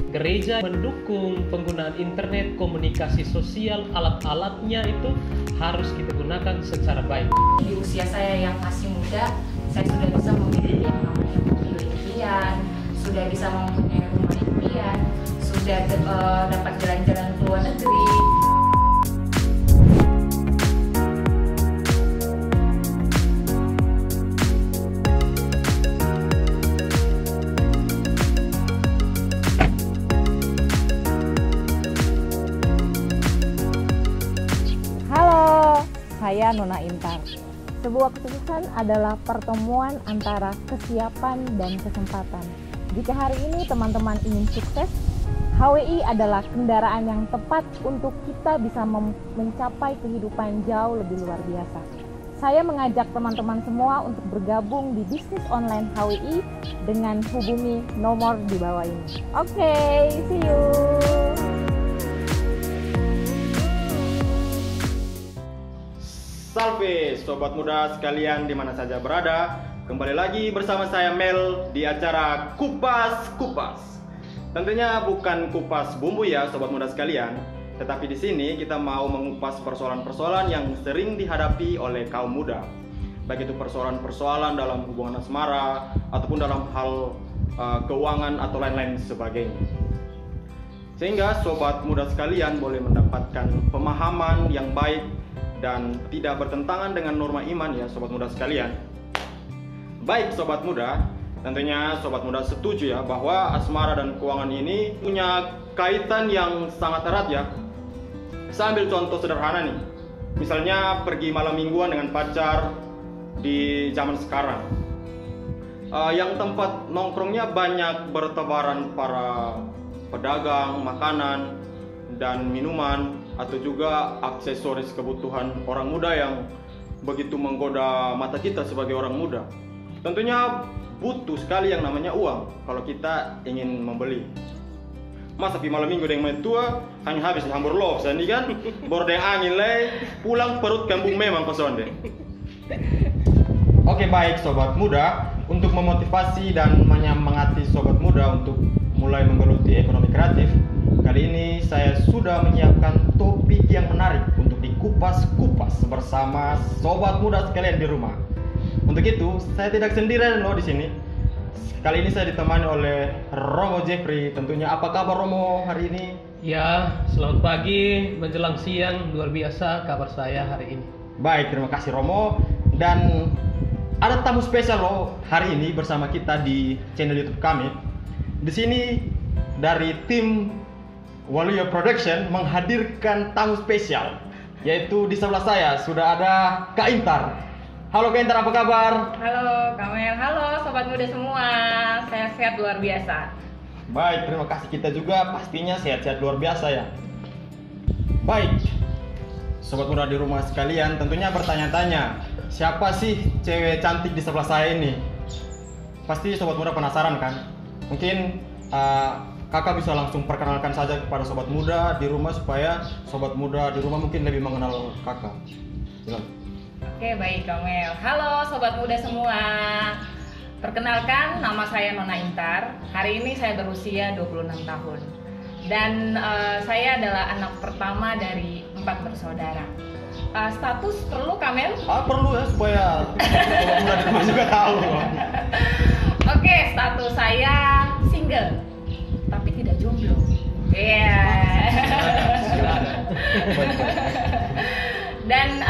Gereja mendukung penggunaan internet, komunikasi sosial, alat-alatnya itu harus kita gunakan secara baik. Di usia saya yang masih muda, saya sudah bisa memiliki yang namanya mobil impian, sudah bisa mempunyai rumah impian, sudah dapat jalan-jalan ke luar negeri. Saya Nona Intar. Sebuah kesuksesan adalah pertemuan antara kesiapan dan kesempatan. Jika hari ini teman-teman ingin sukses, HWI adalah kendaraan yang tepat untuk kita bisa mencapai kehidupan jauh lebih luar biasa. Saya mengajak teman-teman semua untuk bergabung di bisnis online HWI dengan hubungi nomor di bawah ini. Oke, see you! Salve sobat muda sekalian di mana saja berada. Kembali lagi bersama saya Mel di acara Kupas Kupas. Tentunya bukan kupas bumbu ya sobat muda sekalian, tetapi di sini kita mau mengupas persoalan-persoalan yang sering dihadapi oleh kaum muda. Baik itu persoalan-persoalan dalam hubungan asmara ataupun dalam hal keuangan atau lain-lain sebagainya. Sehingga sobat muda sekalian boleh mendapatkan pemahaman yang baik dan tidak bertentangan dengan norma iman ya sobat muda sekalian. Baik sobat muda, tentunya sobat muda setuju ya bahwa asmara dan keuangan ini punya kaitan yang sangat erat ya. Saya ambil contoh sederhana nih. Misalnya pergi malam mingguan dengan pacar di zaman sekarang. Yang tempat nongkrongnya banyak bertebaran para pedagang makanan dan minuman atau juga aksesoris kebutuhan orang muda yang begitu menggoda mata kita sebagai orang muda. Tentunya butuh sekali yang namanya uang kalau kita ingin membeli. Masa pi malam minggu dengan main tua hanya habis di Hamburg sandi kan, bordeng angin leh, pulang perut kembung memang kosong deh. Oke baik sobat muda, untuk memotivasi dan menyemangati sobat muda untuk mulai menggeluti ekonomi kreatif, kali ini saya sudah menyiapkan topik yang menarik untuk dikupas-kupas bersama sobat muda sekalian di rumah. Untuk itu, saya tidak sendirian loh di sini. Kali ini saya ditemani oleh Romo Jeffrey. Tentunya apa kabar Romo hari ini? Ya, selamat pagi menjelang siang, luar biasa kabar saya hari ini. Baik, terima kasih Romo. Dan ada tamu spesial loh hari ini bersama kita di channel YouTube kami. Di sini dari tim Waluyo Production menghadirkan tamu spesial, yaitu di sebelah saya sudah ada Kak Intar. Halo Kak Intar, apa kabar? Halo Kamel, halo sobat muda semua, saya sehat luar biasa. Baik, terima kasih, kita juga pastinya sehat-sehat luar biasa ya. Baik, sobat muda di rumah sekalian tentunya bertanya-tanya, siapa sih cewek cantik di sebelah saya ini? Pasti sobat muda penasaran kan? Mungkin kakak bisa langsung perkenalkan saja kepada sobat muda di rumah supaya sobat muda di rumah mungkin lebih mengenal kakak. Silakan. Oke baik Kamel, halo sobat muda semua. Perkenalkan, nama saya Nona Intar. Hari ini saya berusia 26 tahun. Dan saya adalah anak pertama dari 4 bersaudara. Status perlu Kamel? Perlu ya supaya sobat muda di rumah juga tahu. Oke, status saya single, tapi tidak jomblo. Iya. Dan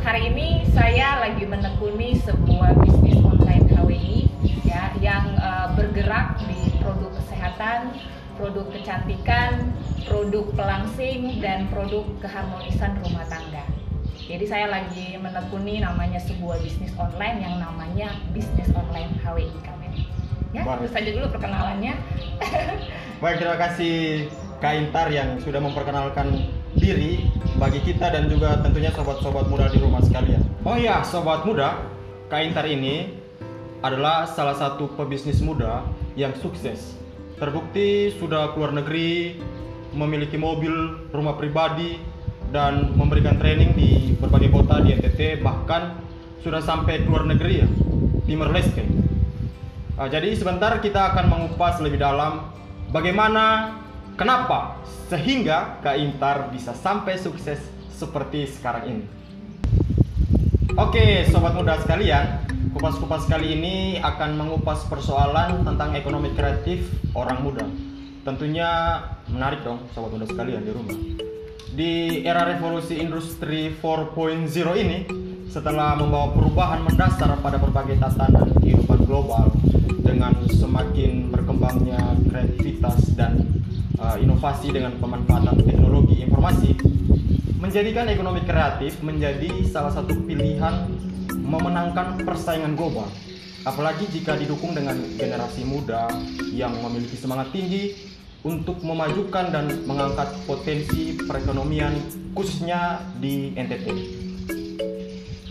hari ini saya lagi menekuni sebuah bisnis online HWI ya, yang bergerak di produk kesehatan, produk kecantikan, produk pelangsing, dan produk keharmonisan rumah tangga. Jadi saya lagi menekuni namanya sebuah bisnis online yang namanya bisnis online HWI kami. Ya, itu saja dulu perkenalannya. Baik, terima kasih Kak Intar yang sudah memperkenalkan diri bagi kita dan juga tentunya sobat-sobat muda di rumah sekalian. Oh ya, sobat muda, Kak Intar ini adalah salah satu pebisnis muda yang sukses. Terbukti sudah keluar negeri, memiliki mobil, rumah pribadi, dan memberikan training di berbagai kota di NTT, bahkan sudah sampai keluar negeri ya, Timor Leste. Jadi sebentar kita akan mengupas lebih dalam bagaimana, kenapa sehingga Kak Intar bisa sampai sukses seperti sekarang ini. Oke, sobat muda sekalian, kupas-kupas kali ini akan mengupas persoalan tentang ekonomi kreatif orang muda. Tentunya menarik dong sobat muda sekalian di rumah. Di era revolusi industri 4.0 ini, setelah membawa perubahan mendasar pada berbagai tatanan kehidupan global dengan semakin berkembangnya kreativitas dan inovasi dengan pemanfaatan teknologi informasi, menjadikan ekonomi kreatif menjadi salah satu pilihan memenangkan persaingan global. Apalagi jika didukung dengan generasi muda yang memiliki semangat tinggi untuk memajukan dan mengangkat potensi perekonomian khususnya di NTT.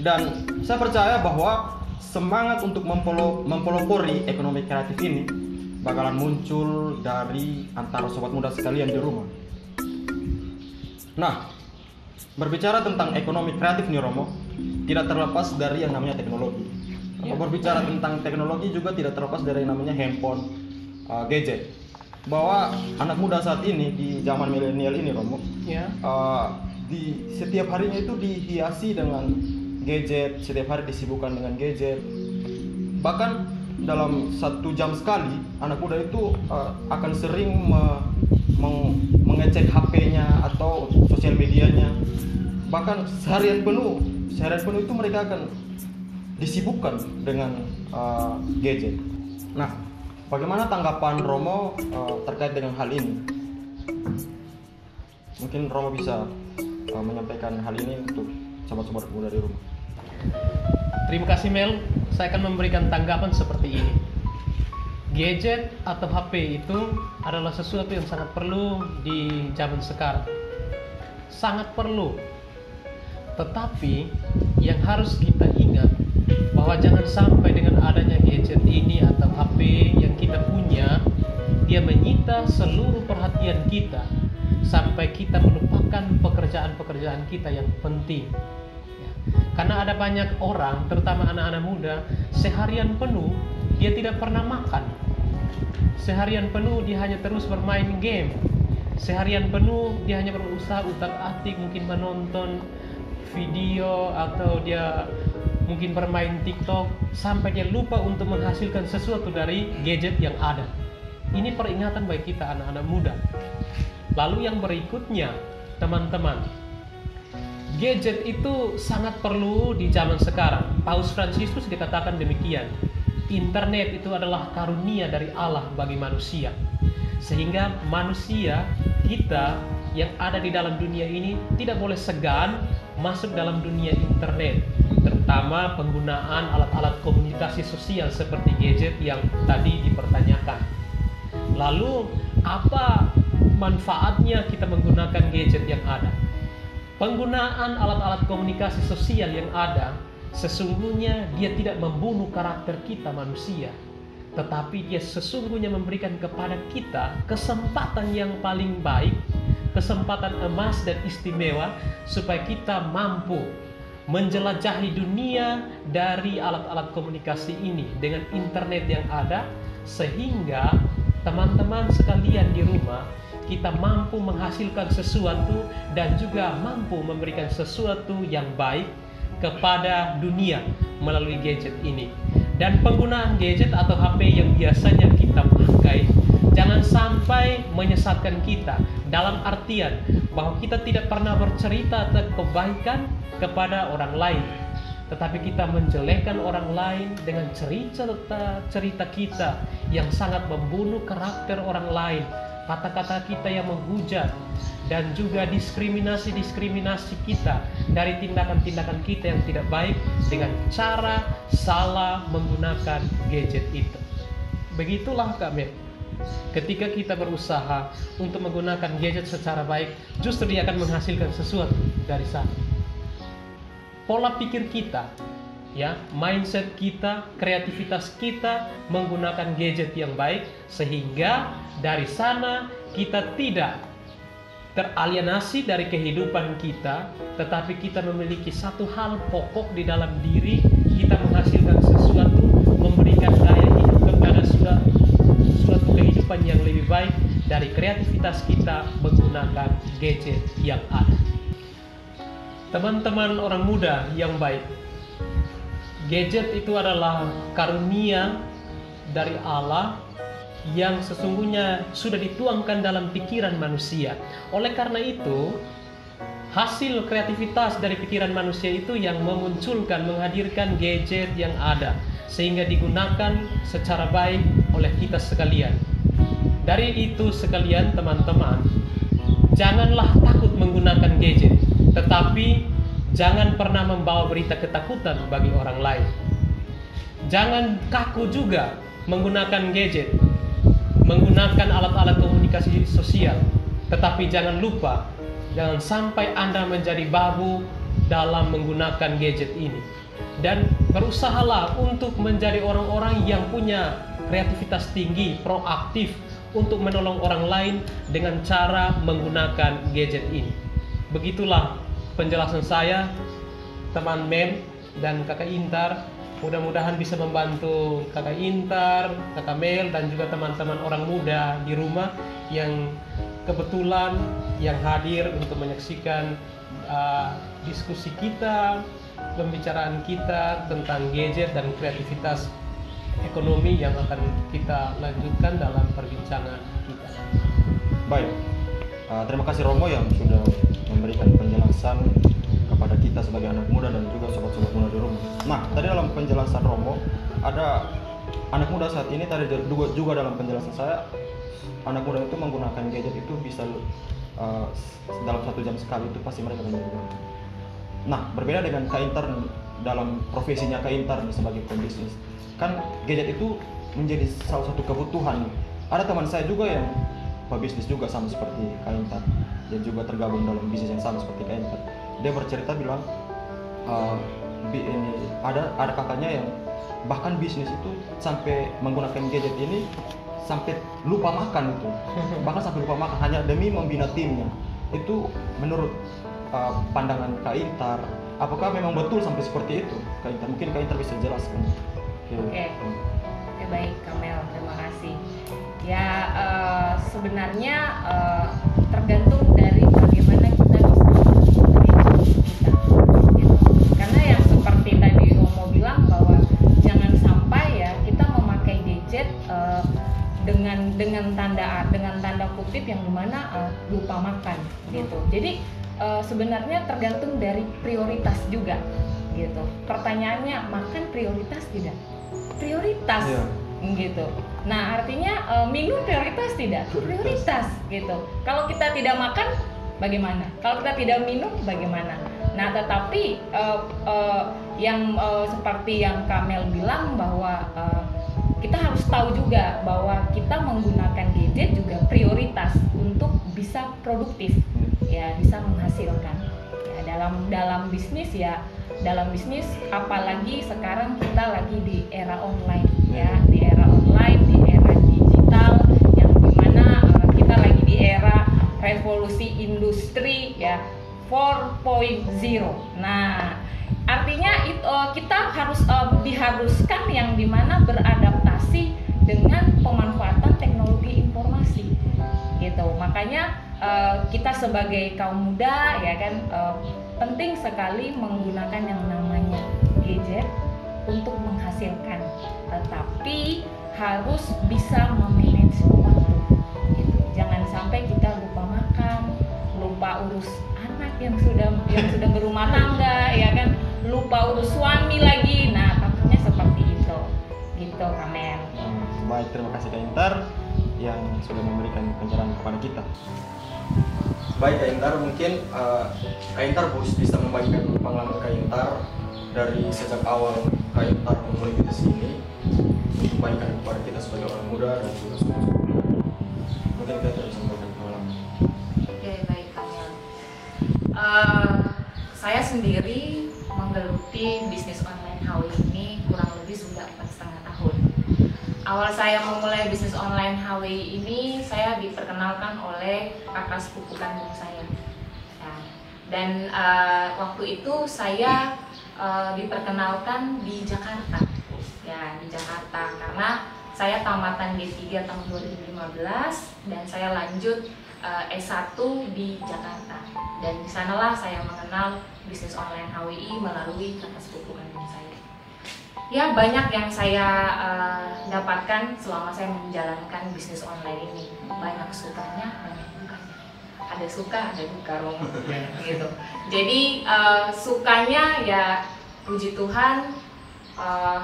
Dan saya percaya bahwa semangat untuk mempelopori ekonomi kreatif ini bakalan muncul dari antara sobat muda sekalian di rumah. Nah, berbicara tentang ekonomi kreatif nih Romo, tidak terlepas dari yang namanya teknologi. Berbicara tentang teknologi juga tidak terlepas dari yang namanya handphone, gadget. Bahwa anak muda saat ini di zaman milenial ini Romo, di setiap harinya itu dihiasi dengan gadget, setiap hari disibukkan dengan gadget. Bahkan dalam 1 jam sekali anak muda itu akan sering mengecek HP-nya atau sosial medianya. Bahkan seharian penuh itu mereka akan disibukkan dengan gadget. Nah, bagaimana tanggapan Romo terkait dengan hal ini? Mungkin Romo bisa menyampaikan hal ini untuk sobat-sobat muda di rumah. Terima kasih Mel, saya akan memberikan tanggapan seperti ini. Gadget atau HP itu adalah sesuatu yang sangat perlu di zaman sekarang. Sangat perlu. Tetapi yang harus kita ingat bahwa jangan sampai dengan adanya gadget ini atau HP yang kita punya, dia menyita seluruh perhatian kita sampai kita melupakan pekerjaan-pekerjaan kita yang penting. Karena ada banyak orang, terutama anak-anak muda, seharian penuh dia tidak pernah makan. Seharian penuh dia hanya terus bermain game. Seharian penuh dia hanya berusaha utak-atik, mungkin menonton video atau dia mungkin bermain TikTok, sampai dia lupa untuk menghasilkan sesuatu dari gadget yang ada. Ini peringatan bagi kita anak-anak muda. Lalu yang berikutnya, teman-teman, gadget itu sangat perlu di zaman sekarang. Paus Fransiskus dikatakan demikian. Internet itu adalah karunia dari Allah bagi manusia. Sehingga manusia, kita yang ada di dalam dunia ini tidak boleh segan masuk dalam dunia internet, terutama penggunaan alat-alat komunikasi sosial seperti gadget yang tadi dipertanyakan. Lalu apa manfaatnya kita menggunakan gadget yang ada? Penggunaan alat-alat komunikasi sosial yang ada sesungguhnya dia tidak membunuh karakter kita manusia, tetapi dia sesungguhnya memberikan kepada kita kesempatan yang paling baik, kesempatan emas dan istimewa supaya kita mampu menjelajahi dunia dari alat-alat komunikasi ini dengan internet yang ada, sehingga teman-teman sekalian di rumah kita mampu menghasilkan sesuatu dan juga mampu memberikan sesuatu yang baik kepada dunia melalui gadget ini. Dan penggunaan gadget atau HP yang biasanya kita pakai jangan sampai menyesatkan kita, dalam artian bahwa kita tidak pernah bercerita tentang kebaikan kepada orang lain, tetapi kita menjelekkan orang lain dengan cerita kita yang sangat membunuh karakter orang lain, kata-kata kita yang menghujat, dan juga diskriminasi kita dari tindakan-tindakan kita yang tidak baik dengan cara salah menggunakan gadget itu. Begitulah Kak Mel. Ketika kita berusaha untuk menggunakan gadget secara baik, justru dia akan menghasilkan sesuatu dari sana. Pola pikir kita, ya, mindset kita, kreativitas kita menggunakan gadget yang baik, sehingga dari sana kita tidak teralienasi dari kehidupan kita, tetapi kita memiliki satu hal pokok di dalam diri kita, menghasilkan sesuatu, memberikan gaya hidup kepada suatu kehidupan yang lebih baik gadget yang ada. Teman-teman orang muda yang baik, gadget itu adalah karunia dari Allah yang sesungguhnya sudah dituangkan dalam pikiran manusia. Oleh karena itu, hasil kreativitas dari pikiran manusia itu yang memunculkan, menghadirkan gadget yang ada, sehingga digunakan secara baik oleh kita sekalian. Dari itu sekalian teman-teman, janganlah takut menggunakan gadget, tetapi jangan pernah membawa berita ketakutan bagi orang lain. Jangan kaku juga menggunakan gadget, menggunakan alat-alat komunikasi sosial, tetapi jangan lupa, jangan sampai Anda menjadi babu dalam menggunakan gadget ini. Dan berusahalah untuk menjadi orang-orang yang punya kreativitas tinggi, proaktif untuk menolong orang lain dengan cara menggunakan gadget ini. Begitulah penjelasan saya, teman Mel dan kakak Intar. Mudah-mudahan bisa membantu kakak Intar, kakak Mel, dan juga teman-teman orang muda di rumah yang kebetulan yang hadir untuk menyaksikan diskusi kita, pembicaraan kita tentang gadget dan kreativitas ekonomi yang akan kita lanjutkan dalam perbincangan kita. Baik, terima kasih Romo yang sudah memberikan penjelasan kepada kita sebagai anak muda dan juga sobat-sobat muda di rumah. Nah, tadi dalam penjelasan Romo ada anak muda saat ini, tadi juga dalam penjelasan saya, anak muda itu menggunakan gadget itu bisa dalam 1 jam sekali itu pasti mereka menggunakan. Nah, berbeda dengan Kak Intar dalam profesinya Kak Intar sebagai pembisnis, kan gadget itu menjadi salah satu kebutuhan. Ada teman saya juga yang pebisnis juga sama seperti Kak Intar, dia juga tergabung dalam bisnis yang sama seperti Kak Intar. Dia bercerita bilang ini ada kakaknya yang bahkan bisnis itu sampai menggunakan gadget ini sampai lupa makan itu, bahkan sampai lupa makan hanya demi membina timnya. Itu menurut pandangan Kak Intar, apakah memang betul sampai seperti itu? Kak Intar, mungkin Kak Intar bisa jelaskan. Oke, baik Kamel, terima kasih. Ya, sebenarnya tergantung dari bagaimana kita bisa menggunakan kita. Gitu. Karena yang seperti tadi Romo bilang bahwa jangan sampai ya kita memakai gadget dengan tanda kutip yang dimana lupa makan gitu. Jadi sebenarnya tergantung dari prioritas juga gitu. Pertanyaannya, makan prioritas tidak? Prioritas gitu. Nah, artinya minum prioritas tidak? Prioritas gitu. Kalau kita tidak makan bagaimana? Kalau kita tidak minum bagaimana? Nah, tetapi yang seperti yang Kamel bilang bahwa kita harus tahu juga bahwa kita menggunakan gadget juga prioritas untuk bisa produktif, ya, bisa menghasilkan. Ya, dalam bisnis ya, dalam bisnis apalagi sekarang kita lagi di era online, ya, di era online, di era digital yang dimana kita lagi di era revolusi industri ya 4.0. Nah, artinya kita harus diharuskan yang dimana beradaptasi dengan pemanfaatan teknologi informasi gitu. Makanya kita sebagai kaum muda ya kan penting sekali menggunakan yang namanya gadget untuk menghasilkan, tetapi harus bisa memanage waktu gitu. Jangan sampai kita lupa makan, lupa urus anak yang sudah berumah tangga ya kan, lupa urus suami lagi. Nah, takutnya seperti itu gitu Kamel. Baik, terima kasih Kak Intar yang sudah memberikan pencerahan kepada kita. Baik Kak Intar, mungkin Kak Intar bisa membagikan pengalaman Kak Intar dari sejak awal Kak Intar memulai bisnis ini untuk bagikan kepada kita sebagai orang muda dan juga sobat-sobat muda. Mungkin Kak Intar bisa memberikan pengalaman. Oke, baik Kamel. Saya sendiri menggeluti bisnis online HW ini kurang lebih sudah 4,5 tahun. Awal saya memulai bisnis online HW ini, saya diperkenalkan oleh kakak sepupu kandung saya. Ya. Dan waktu itu saya diperkenalkan di Jakarta, ya di Jakarta karena saya tamatan D3 tahun 2015 dan saya lanjut S1 di Jakarta, dan di sanalah saya mengenal bisnis online HWI melalui kakak sepupu kandung saya. Ya, banyak yang saya dapatkan selama saya menjalankan bisnis online ini. Banyak sukanya, banyak dukanya. Ada suka, ada duka, Romo. Gitu. Jadi sukanya ya puji Tuhan,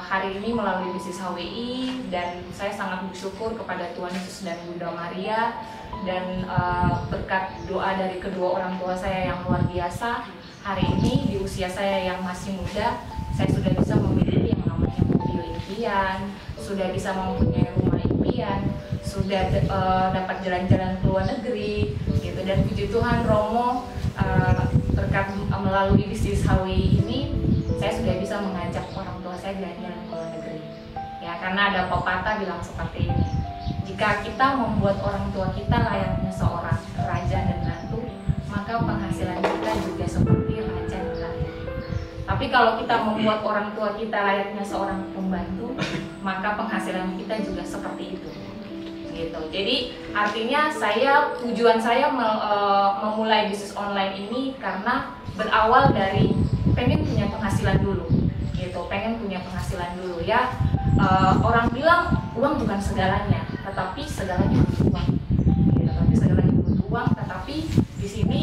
hari ini melalui bisnis HWI, dan saya sangat bersyukur kepada Tuhan Yesus dan Bunda Maria, dan berkat doa dari kedua orang tua saya yang luar biasa, hari ini di usia saya yang masih muda, saya sudah bisa memiliki yang namanya mobil impian, sudah bisa mempunyai rumah impian, sudah dapat jalan-jalan ke luar negeri gitu. Dan puji Tuhan, Romo, berkat melalui bisnis HWI ini saya sudah bisa mengajak orang tua saya jalan-jalan ke luar negeri ya, karena ada pepatah bilang seperti ini: jika kita membuat orang tua kita layaknya seorang raja dan ratu, maka penghasilan kita juga seperti raja dan ratu. Tapi kalau kita membuat orang tua kita layaknya seorang pembantu, maka penghasilan kita juga seperti itu. Gitu. Jadi artinya tujuan saya memulai bisnis online ini karena berawal dari pengen punya penghasilan dulu, gitu. Pengen punya penghasilan dulu ya. Orang bilang uang bukan segalanya, tetapi segalanya butuh uang. Gitu. Tapi segalanya butuh uang, tetapi di sini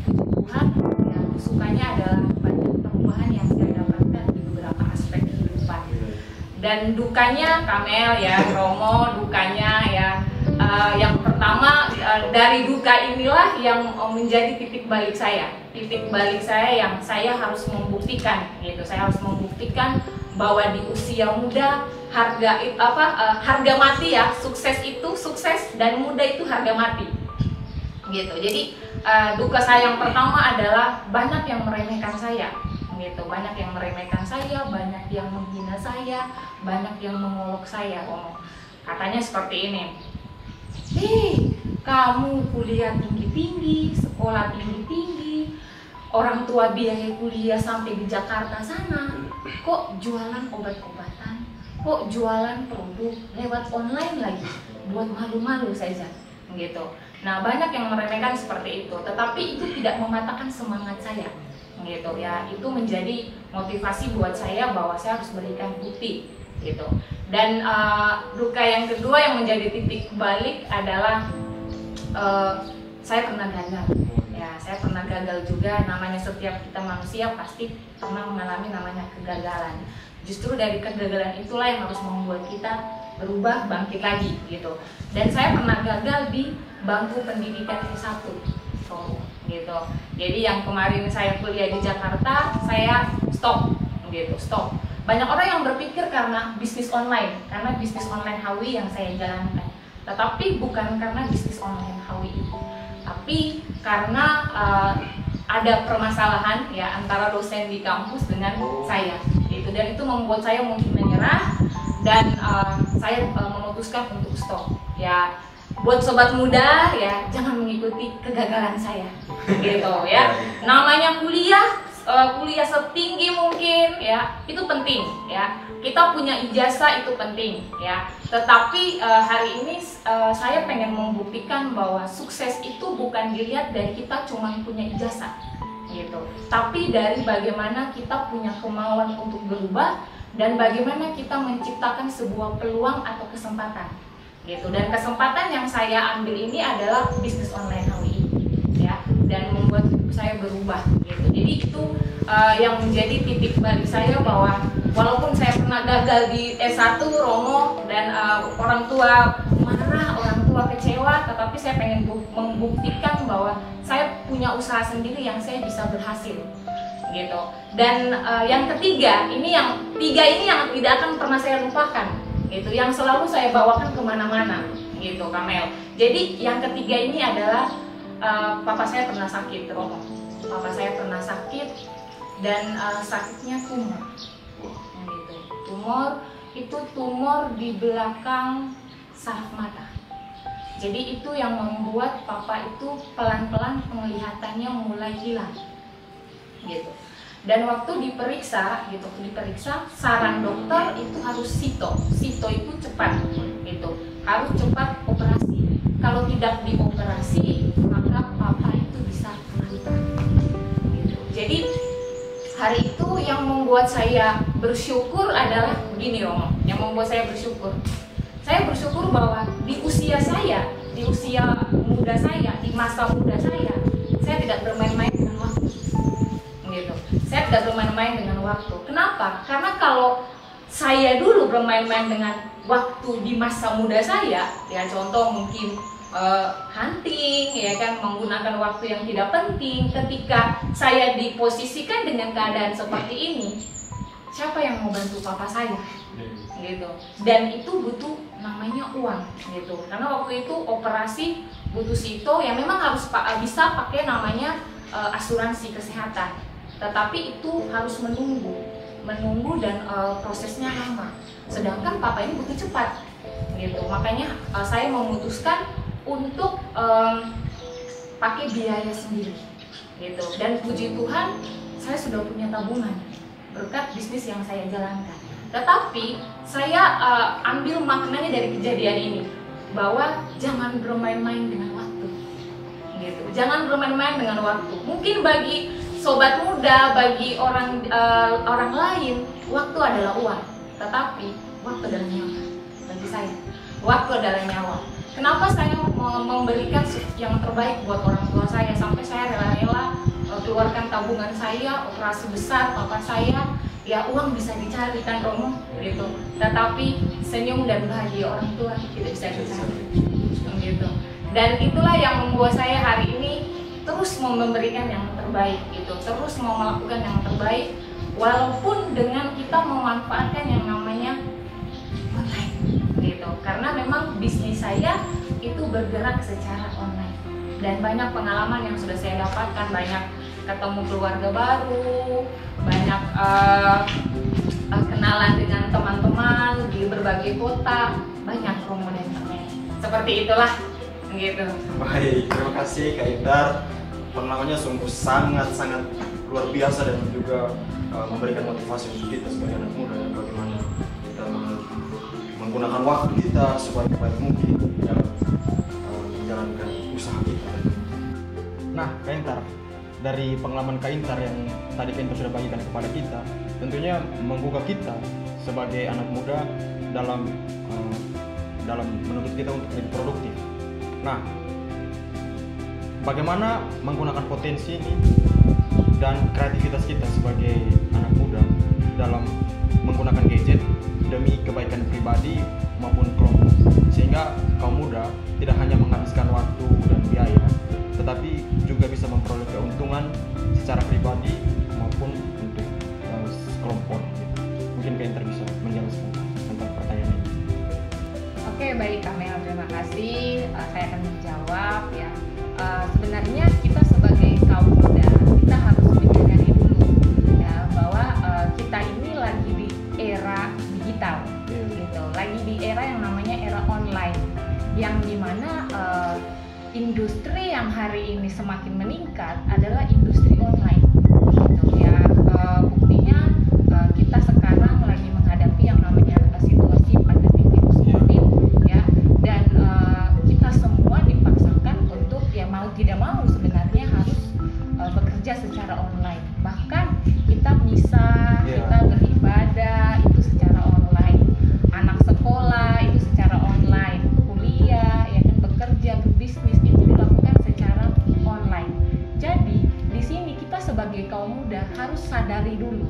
Tuhan yang sukanya adalah banyak perubahan yang saya dapatkan di beberapa aspek kehidupan. Dan dukanya, Kamel ya, Romo, dukanya ya, yang pertama dari duka inilah yang menjadi titik balik saya. Titik balik saya yang saya harus membuktikan, gitu. Saya harus membuktikan bahwa di usia muda harga mati ya, sukses itu sukses dan muda itu harga mati, gitu. Jadi duka saya yang pertama adalah banyak yang meremehkan saya. Gitu. Banyak yang meremehkan saya, banyak yang menghina saya, banyak yang mengolok saya. Katanya seperti ini, kamu kuliah tinggi-tinggi, sekolah tinggi-tinggi, orang tua biaya kuliah sampai di Jakarta sana, kok jualan obat-obatan, kok jualan produk lewat online lagi, buat malu-malu saja, gitu. Nah, banyak yang meremehkan seperti itu, tetapi itu tidak mematahkan semangat saya, gitu ya. Itu menjadi motivasi buat saya bahwa saya harus berikan bukti, gitu. Dan duka yang kedua yang menjadi titik balik adalah saya pernah gagal. Ya, saya pernah gagal juga. Namanya setiap kita manusia pasti pernah mengalami namanya kegagalan. Justru dari kegagalan itulah yang harus membuat kita berubah, bangkit lagi, gitu. Dan saya pernah gagal di bangku pendidikan S1. Gitu. Jadi yang kemarin saya kuliah di Jakarta, saya stop, gitu, stop. Banyak orang yang berpikir karena bisnis online HWI yang saya jalankan. Tetapi bukan karena bisnis online HWI, tapi karena ada permasalahan ya antara dosen di kampus dengan saya, gitu. Dan itu membuat saya mungkin menyerah, dan saya memutuskan untuk stop. Ya, buat sobat muda ya, jangan mengikuti kegagalan saya, gitu ya. Namanya kuliah setinggi mungkin ya, itu penting ya. Kita punya ijazah itu penting ya. Tetapi hari ini saya pengen membuktikan bahwa sukses itu bukan dilihat dari kita cuma punya ijazah, gitu. Tapi dari bagaimana kita punya kemauan untuk berubah, dan bagaimana kita menciptakan sebuah peluang atau kesempatan, gitu. Dan kesempatan yang saya ambil ini adalah bisnis online HWI ya, dan membuat saya berubah, gitu. Jadi itu yang menjadi titik balik saya bahwa walaupun saya pernah gagal di S1, Romo, dan orang tua marah, orang tua kecewa, tetapi saya pengen membuktikan bahwa saya punya usaha sendiri yang saya bisa berhasil, gitu. Dan yang ketiga, yang tidak akan pernah saya lupakan, gitu, yang selalu saya bawakan kemana-mana, gitu, Kamel. Jadi yang ketiga ini adalah papa saya pernah sakit, Romo. Papa saya pernah sakit, dan sakitnya tumor, gitu. Tumor di belakang saraf mata. Jadi itu yang membuat papa itu pelan-pelan penglihatannya mulai hilang, gitu. Dan waktu diperiksa, saran dokter itu harus sito itu cepat, gitu, harus cepat operasi, kalau tidak dioperasi maka papa itu bisa menderita. Gitu. Jadi hari itu yang membuat saya bersyukur adalah begini Romo, yang membuat saya bersyukur. Saya bersyukur bahwa di usia saya, di usia muda saya, di masa muda saya tidak bermain-main dengan waktu. Gitu. Saya tidak bermain-main dengan waktu. Kenapa? Karena kalau saya dulu bermain-main dengan waktu di masa muda saya, ya contoh mungkin hunting, ya kan, menggunakan waktu yang tidak penting. Ketika saya diposisikan dengan keadaan seperti ini, siapa yang mau bantu papa saya? Gitu. Dan itu butuh namanya uang, gitu. Karena waktu itu operasi butuh sito yang memang harus bisa pakai namanya asuransi kesehatan. Tetapi itu harus menunggu dan prosesnya lama. Sedangkan papa ini butuh cepat, gitu. Makanya saya memutuskan untuk pakai biaya sendiri, gitu. Dan puji Tuhan, saya sudah punya tabungan berkat bisnis yang saya jalankan. Tetapi saya ambil maknanya dari kejadian ini, bahwa jangan bermain-main dengan waktu, gitu. Jangan bermain-main dengan waktu. Mungkin bagi sobat muda, bagi orang lain, waktu adalah uang. Tetapi waktu adalah nyawa. Bagi saya, waktu adalah nyawa. Kenapa saya memberikan yang terbaik buat orang tua saya, sampai saya rela-rela keluarkan tabungan saya, operasi besar papa saya, ya uang bisa dicari kan Romo, gitu. Tetapi senyum dan bahagia orang tua tidak bisa dicari, gitu. Dan itulah yang membuat saya hari ini terus mau memberikan yang terbaik, gitu. Terus mau melakukan yang terbaik, walaupun dengan kita memanfaatkan yang namanya online, gitu. Karena memang bisnis saya itu bergerak secara online, dan banyak pengalaman yang sudah saya dapatkan, banyak ketemu keluarga baru, banyak kenalan dengan teman-teman di berbagai kota, banyak promo dan sebagainya. Seperti itulah, gitu. Baik, terima kasih Kak Intar. Pengalamannya sungguh sangat luar biasa dan juga memberikan motivasi untuk kita sebagai anak muda, dan bagaimana kita menggunakan waktu kita sebaik mungkin dalam menjalankan usaha kita. Nah, Kak Intar, dari pengalaman Kak Intar yang tadi Kak Intar sudah bagikan kepada kita, tentunya menggugah kita sebagai anak muda dalam menuntut kita untuk lebih produktif. Nah, bagaimana menggunakan potensi ini dan kreativitas kita sebagai anak muda dalam menggunakan gadget demi kebaikan pribadi maupun kelompok, sehingga kaum muda tidak hanya menghabiskan waktu dan biaya, tetapi juga bisa memperoleh keuntungan secara pribadi maupun untuk kelompok. Mungkin Kak Intar bisa menjelaskan tentang pertanyaan ini. Oke, baik Kamel, terima kasih. Saya akan menjawab ya. Sebenarnya kita sebagai kaum muda, kita harus menyadari dulu ya bahwa kita ini lagi di era digital, gitu. Lagi di era yang namanya era online, yang dimana industri yang hari ini semakin meningkat adalah industri online, gitu ya. Buktinya kita sekarang lagi menghadapi yang namanya situasi pandemi virus COVID, ya, dan kita semua dipaksakan untuk ya mau tidak mau sebenarnya harus bekerja secara online. Bahkan kita kita beribadah itu secara online, anak sekolah itu secara online, kuliah ya kan, bekerja, berbisnis itu dilakukan secara online. Jadi di sini kita sebagai kaum muda harus sadari dulu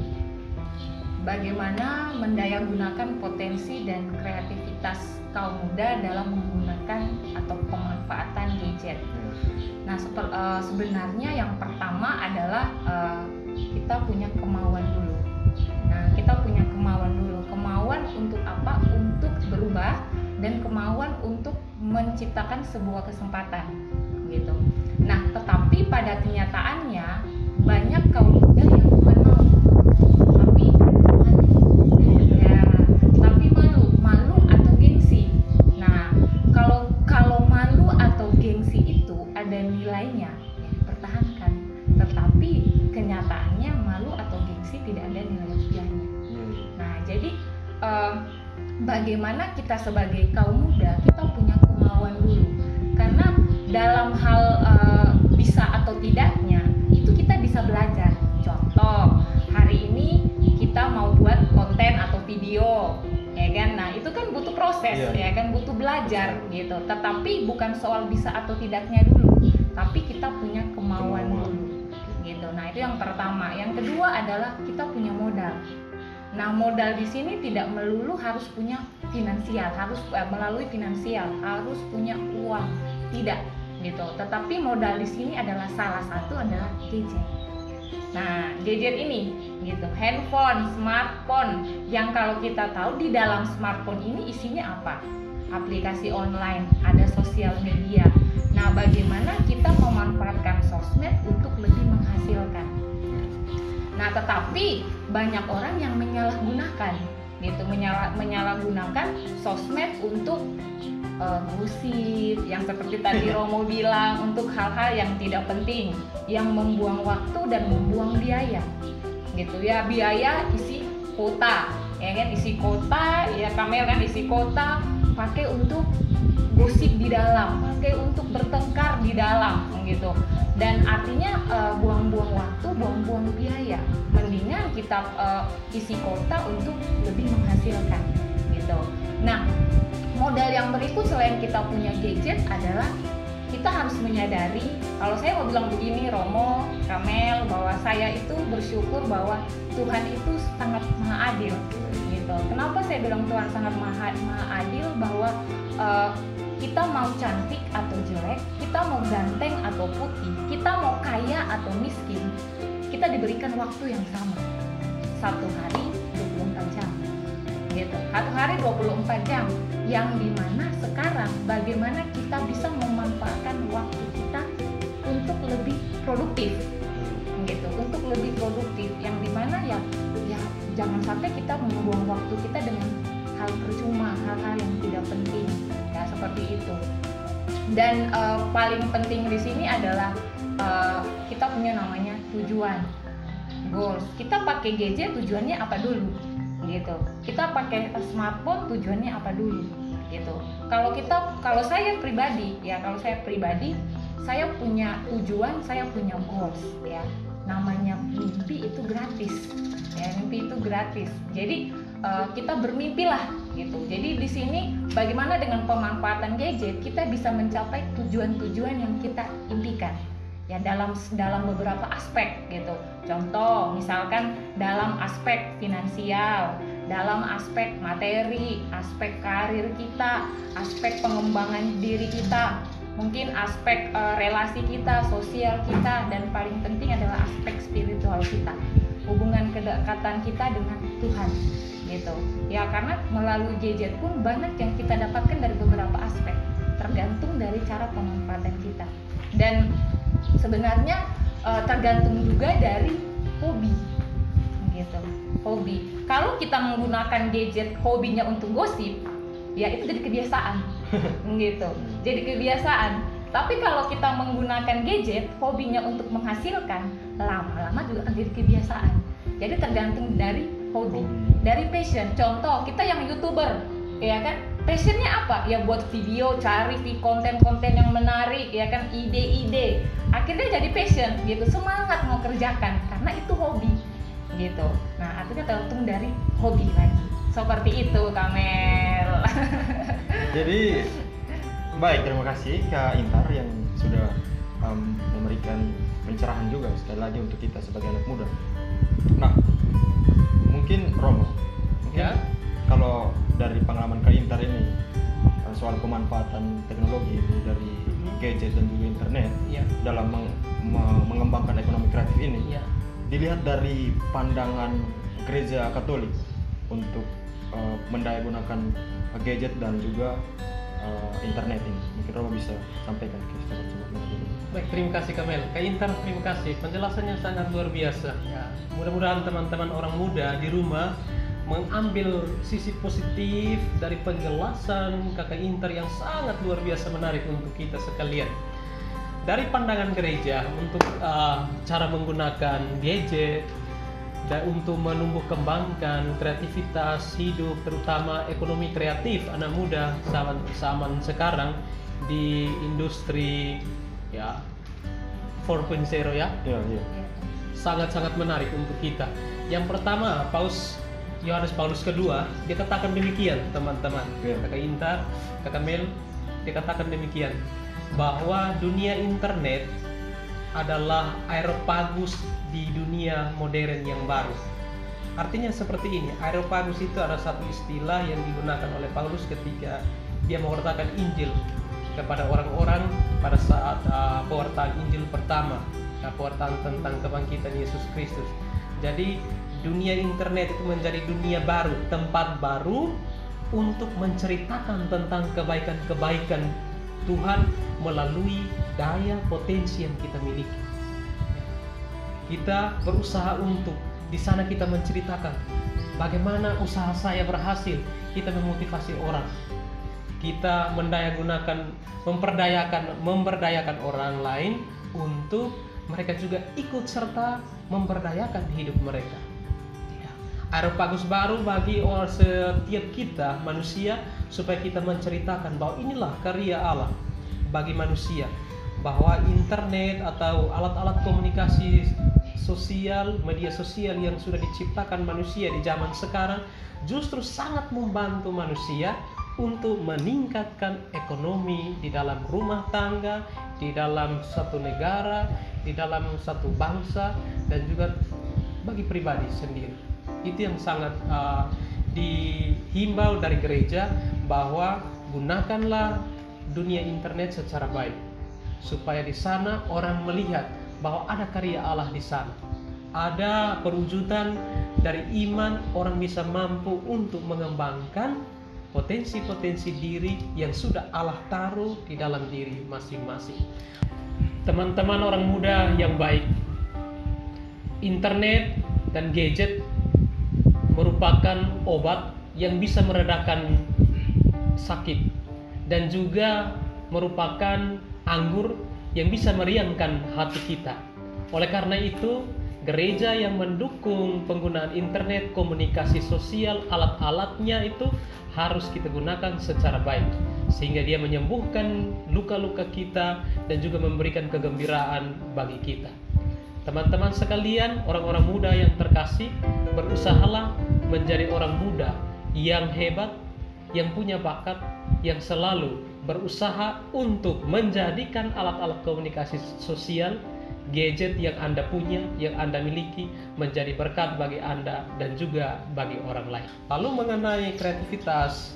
bagaimana mendayagunakan potensi dan kreativitas kaum muda dalam menggunakan atau pemanfaatan gadget. Nah, sebenarnya yang pertama adalah kita punya kemauan dulu. Nah, kita punya kemauan dulu. Kemauan untuk apa? Untuk berubah, dan kemauan untuk menciptakan sebuah kesempatan, gitu. Nah, tetapi pada kenyataannya banyak kaum muda yang bukan mau, tapi malu. Ya, tapi malu atau gengsi. Nah, kalau malu atau gengsi itu ada nilainya, ya dipertahankan. Tetapi kenyataannya malu atau gengsi tidak ada nilai rupiahnya. Nah, jadi bagaimana kita sebagai kaum muda kita punya kemauan dulu, karena dalam hal bisa atau tidaknya itu kita bisa belajar. Contoh, hari ini kita mau buat konten atau video, ya kan? Nah, itu kan butuh proses, ya kan, butuh belajar gitu. Tetapi bukan soal bisa atau tidaknya dulu, tapi kita punya kemauan dulu gitu. Nah, itu yang pertama. Yang kedua adalah kita punya modal. Nah, modal di sini tidak melulu harus punya finansial, harus melalui finansial, harus punya uang, tidak gitu. Tetapi modal di sini adalah salah satu adalah gadget. Nah, gadget ini gitu, handphone, smartphone, yang kalau kita tahu di dalam smartphone ini isinya apa? Aplikasi online, ada sosial media. Nah, bagaimana kita memanfaatkan sosmed untuk lebih menghasilkan? Nah, tetapi banyak orang yang menyalahgunakan gitu, menyalahgunakan sosmed untuk gosip, yang seperti tadi Romo bilang, untuk hal-hal yang tidak penting, yang membuang waktu dan membuang biaya gitu ya. Biaya isi kota, ya kan, isi kota, ya Kamel kan isi kota, pakai untuk gosip di dalam, pakai untuk bertengkar di dalam gitu. Dan artinya buang-buang waktu, buang-buang biaya. Mendingan kita isi kota untuk lebih menghasilkan gitu. Nah, modal yang berikut selain kita punya gadget adalah kita harus menyadari, kalau saya mau bilang begini, Romo, Kamel, bahwa saya itu bersyukur bahwa Tuhan itu sangat maha adil gitu. Kenapa saya bilang Tuhan sangat maha adil? Bahwa kita mau cantik atau jelek, kita mau ganteng atau putih, kita mau kaya atau miskin, kita diberikan waktu yang sama. Satu hari 24 jam gitu. Satu hari 24 jam, yang dimana sekarang bagaimana kita bisa memanfaatkan waktu kita untuk lebih produktif gitu, untuk lebih produktif, yang dimana ya jangan sampai kita membuang waktu kita dengan hal percuma, hal-hal yang tidak penting ya, seperti itu. Dan paling penting di sini adalah kita punya namanya tujuan, goals. Kita pakai gadget tujuannya apa dulu gitu, kita pakai smartphone tujuannya apa dulu gitu. Kalau saya pribadi ya, saya punya tujuan, saya punya goals ya. Namanya mimpi itu gratis ya, mimpi itu gratis. Jadi kita bermimpilah gitu. Jadi di sini bagaimana dengan pemanfaatan gadget kita bisa mencapai tujuan-tujuan yang kita impikan ya, dalam beberapa aspek gitu. Contoh misalkan dalam aspek finansial, dalam aspek materi, aspek karir kita, aspek pengembangan diri kita, mungkin aspek relasi kita, sosial kita, dan paling penting adalah aspek spiritual kita, hubungan kedekatan kita dengan Tuhan gitu ya. Karena melalui gadget pun banyak yang kita dapatkan dari beberapa aspek, tergantung dari cara pemanfaatan kita. Dan sebenarnya tergantung juga dari hobi gitu. Hobi, kalau kita menggunakan gadget hobinya untuk gosip ya itu jadi kebiasaan gitu, jadi kebiasaan. Tapi kalau kita menggunakan gadget hobinya untuk menghasilkan, lama-lama juga akan jadi kebiasaan. Jadi tergantung dari hobi, dari passion. Contoh kita yang YouTuber ya kan, passionnya apa? Ya buat video, cari konten-konten yang menarik ya kan, ide-ide. Akhirnya jadi passion gitu, semangat mau kerjakan karena itu hobi gitu. Nah, artinya tergantung dari hobi lagi. Seperti itu, Kamel. Jadi baik, terima kasih Kak Intar yang sudah memberikan pencerahan juga sekali lagi untuk kita sebagai anak muda. Nah, mungkin Romo, Ya. Kalau dari pengalaman Kak Intar ini soal pemanfaatan teknologi ini dari gadget dan juga internet Ya. dalam mengembangkan ekonomi kreatif ini, Ya. dilihat dari pandangan gereja Katolik untuk mendayagunakan gadget dan juga internet ini, mungkin Romo bisa sampaikan ke sobat-sobat dulu. Baik, terima kasih Kamel. Kak Intan, terima kasih. Penjelasannya sangat luar biasa. Ya, mudah-mudahan teman-teman orang muda di rumah mengambil sisi positif dari penjelasan Kakak Intar yang sangat luar biasa menarik untuk kita sekalian. Dari pandangan gereja untuk cara menggunakan gadget dan untuk menumbuh kembangkan kreativitas hidup, terutama ekonomi kreatif anak muda zaman sekarang, di industri ya 4.0 ya. Iya, iya. Sangat-sangat menarik untuk kita. Yang pertama, Yohanes Paulus kedua, dia katakan demikian, teman-teman. Iya. Kakak Intar, Kakak Mel, dia katakan demikian, bahwa dunia internet adalah aeropagus di dunia modern yang baru. Artinya seperti ini, aeropagus itu adalah satu istilah yang digunakan oleh Paulus ketika dia mewartakan Injil kepada orang-orang pada saat pewartaan Injil pertama, pewartaan tentang kebangkitan Yesus Kristus. Jadi dunia internet itu menjadi dunia baru, tempat baru untuk menceritakan tentang kebaikan-kebaikan Tuhan melalui daya potensi yang kita miliki. Kita berusaha untuk di sana kita menceritakan bagaimana usaha saya berhasil, kita memotivasi orang. Kita memberdayakan orang lain untuk mereka juga ikut serta memberdayakan hidup mereka. Aeropagus baru bagi setiap kita manusia supaya kita menceritakan bahwa inilah karya Allah bagi manusia, bahwa internet atau alat-alat komunikasi sosial, media sosial yang sudah diciptakan manusia di zaman sekarang justru sangat membantu manusia untuk meningkatkan ekonomi di dalam rumah tangga, di dalam satu negara, di dalam satu bangsa, dan juga bagi pribadi sendiri. Itu yang sangat dihimbau dari gereja, bahwa gunakanlah dunia internet secara baik supaya di sana orang melihat bahwa ada karya Allah di sana. Ada perwujudan dari iman, orang bisa mampu untuk mengembangkan potensi-potensi diri yang sudah Allah taruh di dalam diri masing-masing. Teman-teman orang muda yang baik, internet dan gadget merupakan obat yang bisa meredakan sakit dan juga merupakan anggur yang bisa meriangkan hati kita. Oleh karena itu, gereja yang mendukung penggunaan internet, komunikasi sosial, alat-alatnya itu harus kita gunakan secara baik, sehingga dia menyembuhkan luka-luka kita dan juga memberikan kegembiraan bagi kita. Teman-teman sekalian, orang-orang muda yang terkasih, berusahalah menjadi orang muda yang hebat, yang punya bakat, yang selalu berusaha untuk menjadikan alat-alat komunikasi sosial, gadget yang Anda punya, yang Anda miliki, menjadi berkat bagi Anda dan juga bagi orang lain. Lalu mengenai kreativitas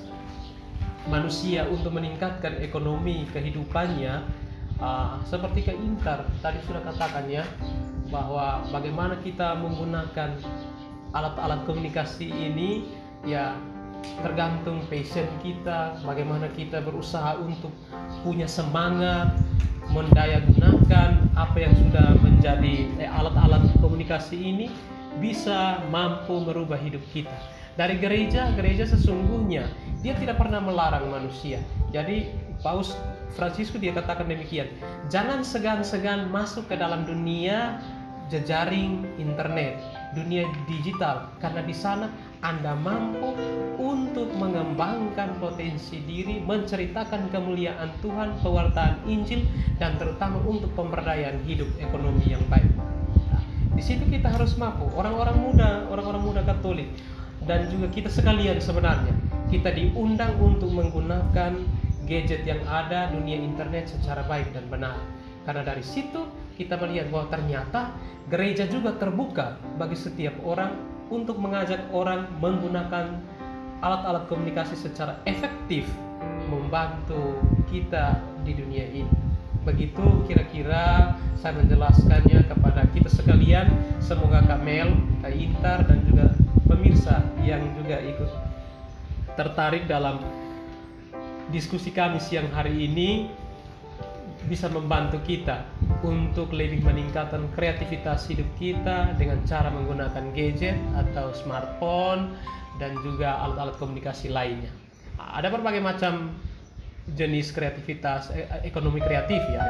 manusia untuk meningkatkan ekonomi kehidupannya, seperti Kak Intar tadi sudah katakan ya, bahwa bagaimana kita menggunakan alat-alat komunikasi ini ya tergantung passion kita, bagaimana kita berusaha untuk punya semangat mendayagunakan apa yang sudah menjadi alat-alat komunikasi ini bisa mampu merubah hidup kita. Dari gereja sesungguhnya dia tidak pernah melarang manusia. Jadi Paus Fransiskus dia katakan demikian, jangan segan-segan masuk ke dalam dunia jejaring internet, dunia digital, karena di sana Anda mampu untuk mengembangkan potensi diri, menceritakan kemuliaan Tuhan, pewartaan Injil, dan terutama untuk pemberdayaan hidup ekonomi yang baik. Nah, di situ kita harus mampu, orang-orang muda Katolik, dan juga kita sekalian sebenarnya, kita diundang untuk menggunakan gadget yang ada, dunia internet secara baik dan benar. Karena dari situ kita melihat bahwa ternyata gereja juga terbuka bagi setiap orang untuk mengajak orang menggunakan alat-alat komunikasi secara efektif membantu kita di dunia ini. Begitu kira-kira saya menjelaskannya kepada kita sekalian. Semoga Kak Mel, Kak Intar, dan juga pemirsa yang juga ikut tertarik dalam diskusi kami siang hari ini bisa membantu kita untuk lebih meningkatkan kreativitas hidup kita dengan cara menggunakan gadget atau smartphone dan juga alat-alat komunikasi lainnya. Ada berbagai macam jenis kreativitas ekonomi kreatif ya.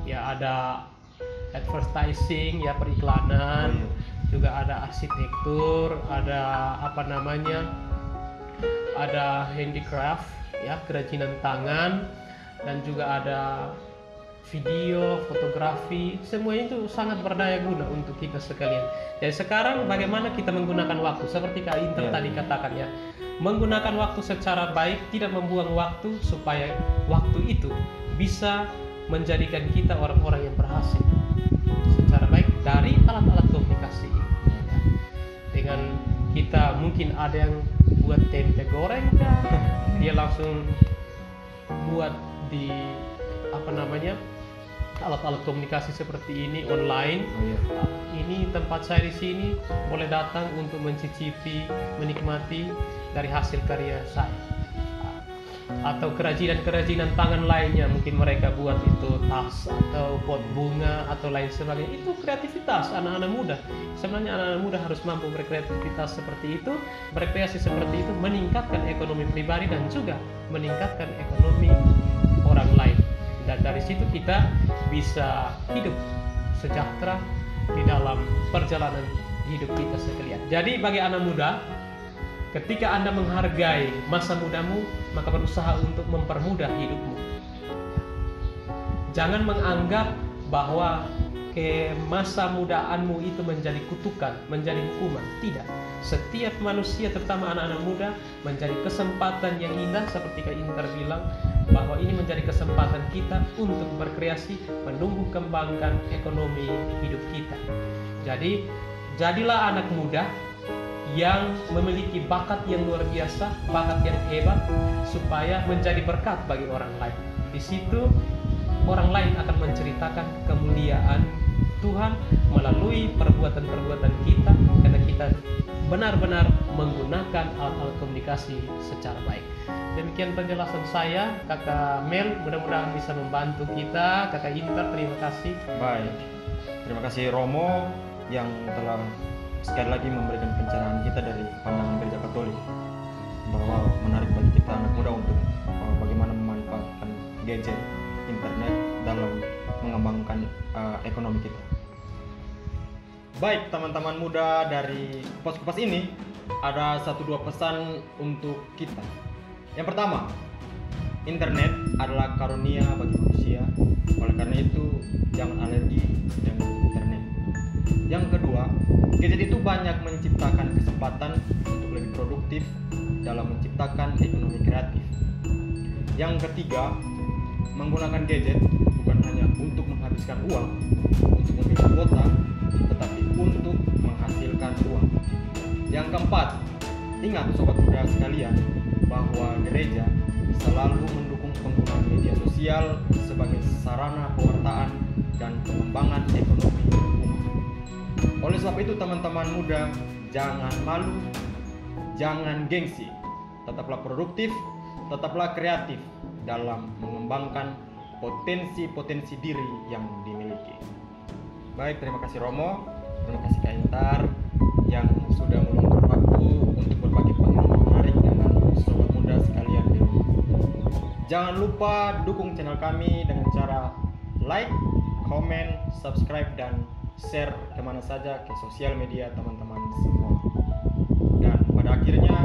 Ya ada advertising ya, periklanan, juga ada arsitektur, ada ada handicraft ya, kerajinan tangan, dan juga ada video, fotografi, semuanya itu sangat berdaya guna untuk kita sekalian. Jadi sekarang bagaimana kita menggunakan waktu, seperti Kak Inter tadi katakan ya, menggunakan waktu secara baik, tidak membuang waktu, supaya waktu itu bisa menjadikan kita orang-orang yang berhasil secara baik dari alat-alat komunikasi. Dengan kita mungkin ada yang buat tempe goreng, dia langsung buat di alat-alat komunikasi seperti ini online. Ini tempat saya di sini, boleh datang untuk mencicipi, menikmati dari hasil karya saya. Atau kerajinan-kerajinan tangan lainnya, mungkin mereka buat itu tas atau pot bunga atau lain sebagainya. Itu kreativitas anak-anak muda. Sebenarnya anak-anak muda harus mampu berkreativitas seperti itu, berkreasi seperti itu, meningkatkan ekonomi pribadi dan juga meningkatkan ekonomi orang lain. Dan dari situ kita bisa hidup sejahtera di dalam perjalanan hidup kita sekalian. Jadi bagi anak muda, ketika Anda menghargai masa mudamu, maka berusaha untuk mempermudah hidupmu. Jangan menganggap bahwa masa mudaanmu itu menjadi kutukan, menjadi hukuman. Tidak. Setiap manusia, terutama anak-anak muda, menjadi kesempatan yang indah, seperti Kak Inter bilang, bahwa ini menjadi kesempatan kita untuk berkreasi, menumbuh kembangkan ekonomi hidup kita. Jadi, jadilah anak muda yang memiliki bakat yang luar biasa, bakat yang hebat, supaya menjadi berkat bagi orang lain. Di situ orang lain akan menceritakan kemuliaan Tuhan melalui perbuatan-perbuatan kita, karena kita benar-benar menggunakan alat-alat komunikasi secara baik. Demikian penjelasan saya, Kakak Mel, mudah-mudahan bisa membantu kita. Kakak Inter, terima kasih. Baik, terima kasih Romo yang telah sekali lagi memberikan pencerahan kita dari pandangan gereja Katolik, bahwa menarik bagi kita anak muda untuk bagaimana memanfaatkan gadget, internet dalam mengembangkan ekonomi kita. Baik, teman-teman muda dari Kupas-Kupas ini, ada 1-2 pesan untuk kita. Yang pertama, internet adalah karunia bagi manusia. Oleh karena itu, jangan alergi dengan internet. Yang kedua, gadget itu banyak menciptakan kesempatan untuk lebih produktif dalam menciptakan ekonomi kreatif. Yang ketiga, menggunakan gadget bukan hanya untuk menghabiskan uang, untuk membeli kuota, tetapi untuk menghasilkan uang. Yang keempat, ingat sobat muda sekalian, bahwa gereja selalu mendukung penggunaan media sosial sebagai sarana pewartaan dan pengembangan ekonomi umat. Oleh sebab itu, teman-teman muda, jangan malu, jangan gengsi, tetaplah produktif, tetaplah kreatif dalam mengembangkan potensi-potensi diri yang dimiliki. Baik, terima kasih Romo, terima kasih Kak Intar yang sudah meluangkan waktu untuk berbagi pengalaman menarik dengan sobat muda sekalian di rumah. Jangan lupa dukung channel kami dengan cara like, comment, subscribe, dan share kemana saja ke sosial media teman-teman semua. Dan pada akhirnya,